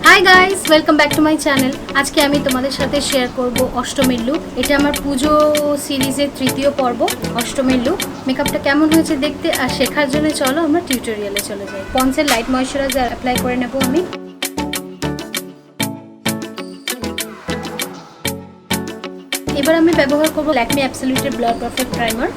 Hi guys, welcome back to my channel. আজকে আমি তোমাদের সাথে শেয়ার করব অষ্টমীর লুক। এটা আমার পুজো সিরিজের তৃতীয় পর্ব, অষ্টমীর লুক। মেকআপটা কেমন হয়েছে দেখতে আর শেখার জন্য চলো আমরা টিউটোরিয়ালে চলে যাই। পন্সের লাইট ময়শ্চারাইজার অ্যাপ্লাই করে নেব আমি। এবার আমি ব্যবহার করব ল্যাকমে অ্যাবসলিউটের ব্লার পারফেক্ট প্রাইমার।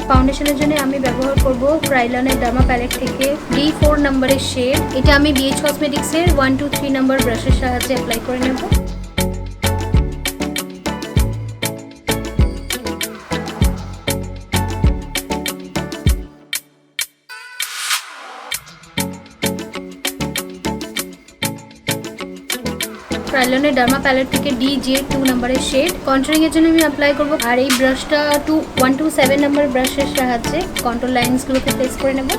ফাউন্ডেশনের জন্য আমি ব্যবহার করব ক্রাইলনের ডার্মা প্যালেট থেকে D4 নম্বরের শেড। এটা আমি BH কসমেটিক্সের 1, 2, 3 নম্বর ব্রাশের সাহায্যে অ্যাপ্লাই করে নেব। ক্রাইলনের ডার্মা প্যালেট থেকে DJ2 নম্বরের শেড। কন্ট্রোলিং এর জন্য আমি অ্যাপ্লাই করব, আর এই ব্রাশটা 127 নম্বর ব্রাশের সাহায্যে কন্ট্রোল লাইনসগুলোকে প্লেস করে নেব।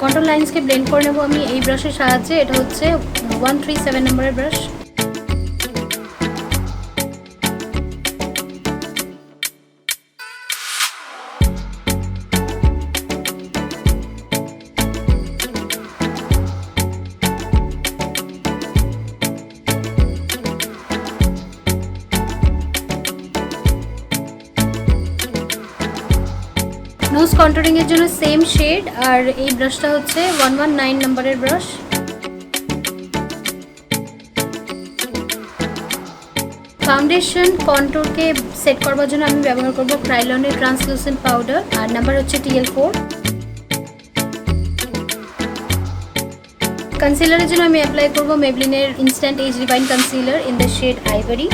কন্ট্রোল লাইনসকে ব্লেন্ড করে নেব আমি এই ব্রাশের সাহায্যে। এটা হচ্ছে 137 নম্বরের ব্রাশ। নোজ কন্ট্রোলিং এর জন্য সেম শেড, আর এই ব্রাশটা হচ্ছে 119 নম্বরের ব্রাশ। ফাউন্ডেশন কন্ট্রোলকে সেট করবার জন্য আমি ব্যবহার করব ক্রাইলনের ট্রান্সলুসেন্ট পাউডার, আর নাম্বার হচ্ছে TL4। কনসিলারের জন্য আমি অ্যাপ্লাই করব মেবলিনের Instant Age Rewind concealer in the shade ivory.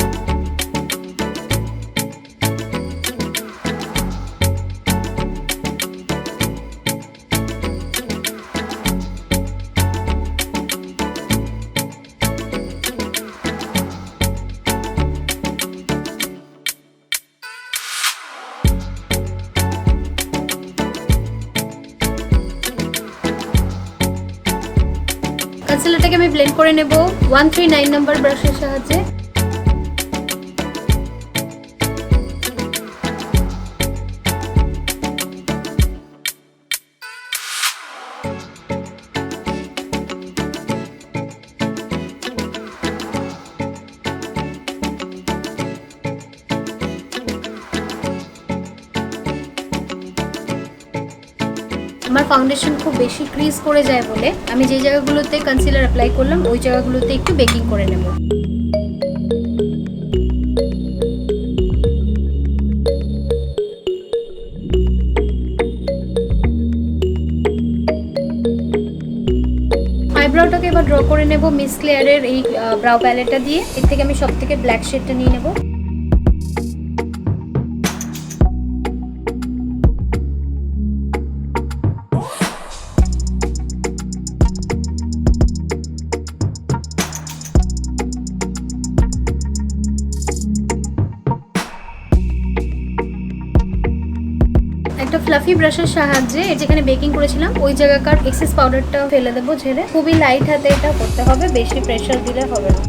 কনসিলারটাকে আমি ব্লেন্ড করে নেব 139 নম্বর ব্রাশের সাহায্যে। আমার ফাউন্ডেশন খুব বেশি ক্রিজ করে যায় বলে আমি যে জায়গাগুলোতে কনসিলার অ্যাপ্লাই করলাম ওই জায়গাগুলোতে একটু বেকিং করে নেব। আইব্রাউটাকে এবার ড্র করে নেব মিস ক্লেয়ারের এই ব্রাউ প্যালেটটা দিয়ে। এর থেকে আমি সবথেকে ব্ল্যাক শেডটা নিয়ে নেব। একটা ফ্লাফি ব্রাশের সাহায্যে যেখানে বেকিং করেছিলাম ওই জায়গাকার এক্সেস পাউডারটা ফেলে দেবো ঝেড়ে। খুবই লাইট হাতে এটা করতে হবে, বেশি প্রেশার দিলে হবে না।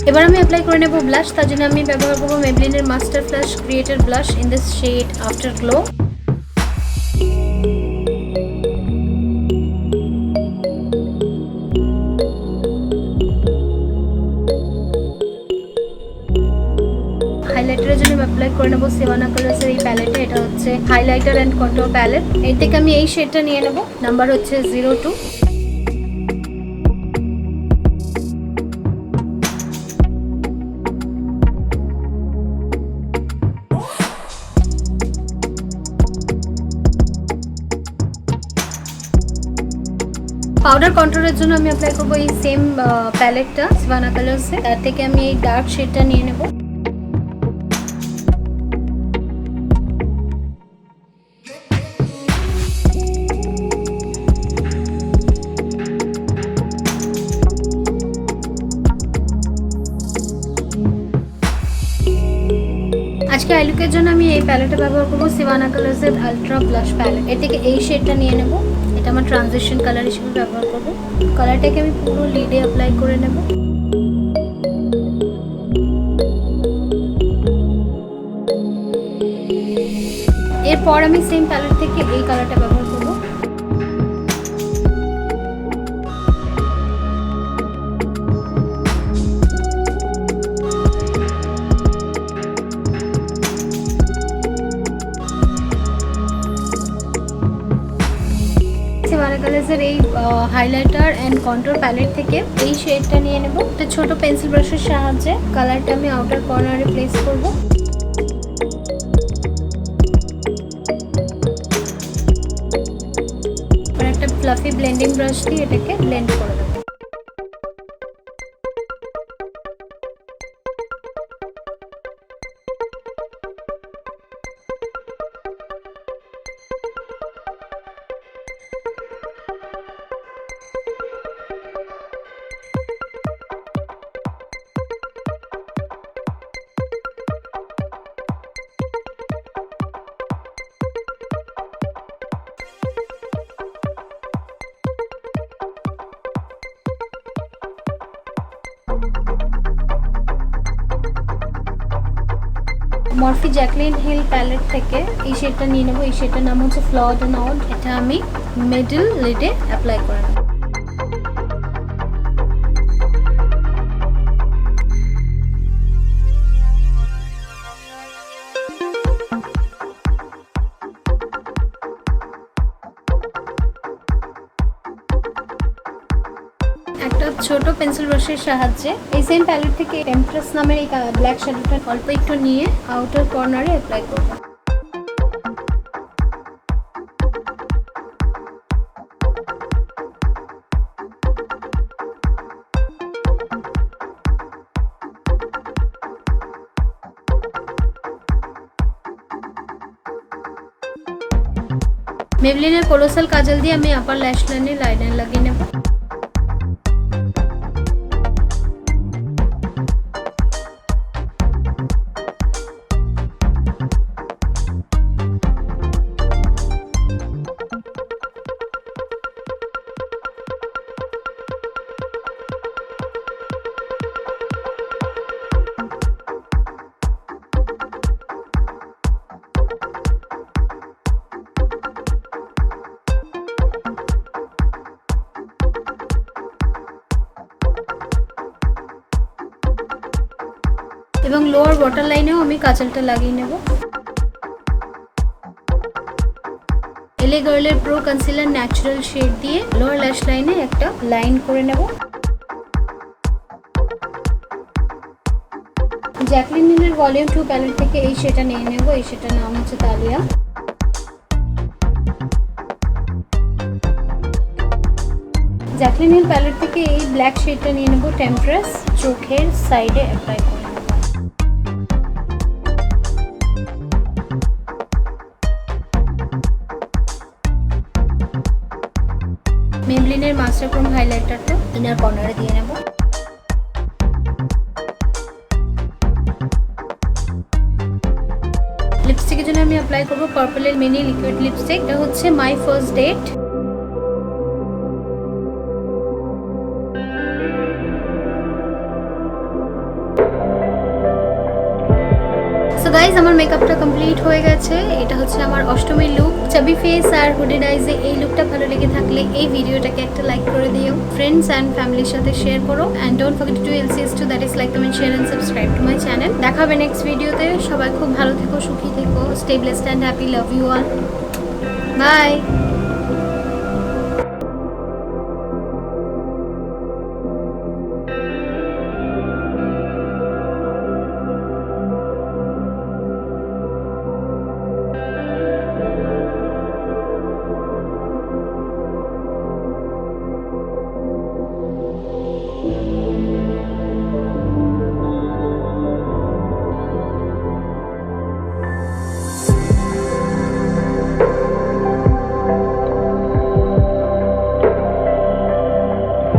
এবার আমি অ্যাপ্লাই করে নেব ব্লাশ। তার জন্য আমি ব্যবহার করবো মেবলিনের Master Flash Creator blush in this shade Afterglow. হাইলাইটারের জন্য আমি অ্যাপ্লাই করে নেবো সিভানা কালার্সের এই প্যালেটে। এটা হচ্ছে হাইলাইটার অ্যান্ড কন্ট্রোল প্যালেট। এর থেকে আমি এই শেডটা নিয়ে নেব, নাম্বার হচ্ছে 02। পাউডার কন্ট্রোলের জন্য আমি অ্যাপ্লাই করবো এই সেম প্যালেটটা সিভানা কালার্সে। তার থেকে আমি এই ডার্ক শেডটা নিয়ে নেব। আজকে আই লুকের জন্য আমি এই প্যালেটটা ব্যবহার করব সিভানা কালার্সের আলট্রা ব্লাশ প্যালেট। এর থেকে এই শেডটা নিয়ে নেব, এটা আমার ট্রানজিশন কালার হিসেবে ব্যবহার করব। কালারটাকে আমি পুরো লিডে অ্যাপ্লাই করে নেব। এরপর আমি সেম প্যালেট থেকে এই কালারটা ব্যবহার করব। সিভানা কালার্সের এই হাইলাইটার অ্যান্ড কন্ট্রোল প্যালেট থেকে এই শেডটা নিয়ে নেব। একটা ছোট পেন্সিল ব্রাশের সাহায্যে কালারটা আমি আউটার কর্নারে প্লেস করব। আর একটা ফ্লাফি ব্লেন্ডিং ব্রাশ দিয়ে এটাকে ব্লেন্ড করে দেব। Morphe Jaclyn Hill প্যালেট থেকে এই শেডটা নিয়ে নেব। এই শেডটার নাম হচ্ছে ফ্লড অ্যান্ড অড। এটা আমি মিডল লিডে অ্যাপ্লাই করে নেব। একটা ছোট পেন্সিল ব্রাশের সাহায্যে এই সেম প্যালেট থেকে টেম্পট্রেস নামের এই ব্ল্যাক শ্যাডোটা অল্প একটু নিয়ে আউটার কর্নারে অ্যাপ্লাই করব। মেবলিনের কোলোসাল কাজল দিয়ে আমি আপার ল্যাশ লাইনে লাইনার লাগিয়ে নেব। এবং লোয়ার ওয়াটার লাইনেও আমি কাজলটা লাগিয়ে নেব। এলে গার্লের প্রো কনসিলার ন্যাচারাল শেড দিয়ে লোয়ার ল্যাশ লাইনে একটা লাইন করে নেব। জ্যাকলিন হিলের ভলিউম 2 প্যালেট থেকে এই শেডটা নিয়ে নেব। এই শেডটার নাম হচ্ছে তালিয়া। জ্যাকলিন হিল প্যালেট থেকে এই ব্ল্যাক শেডটা নিয়ে নেব। টেম্পট্রেস চোখের সাইডে অ্যাপ্লাই করে নেব। মেবলিনের মাস্টার ক্রোম হাইলাইটারটা ইনার কর্নারে দিয়ে নেব। লিপস্টিকের জন্য আমি অ্যাপ্লাই করব পার্পলের মিনি লিকুইড লিপস্টিক। এটা হচ্ছে my first date. So guys আমার মেকআপটা কমপ্লিট হয়ে গেছে। এটা হচ্ছে আমার অষ্টমীর লুক। চাবি ফেস আর হুডেড আইজে এই লুকটা ভালো লেগে থাকলে এই ভিডিওটাকে একটা লাইক করে দিও, ফ্রেন্ডস অ্যান্ড ফ্যামিলির সাথে শেয়ার করো, and don't forget to LCS2 that is like, comment, share and subscribe to my channel. দেখা হবে নেক্সট ভিডিওতে। সবাই খুব ভালো থেকো, সুখী থেকো, stay blessed and happy. Love you all. By.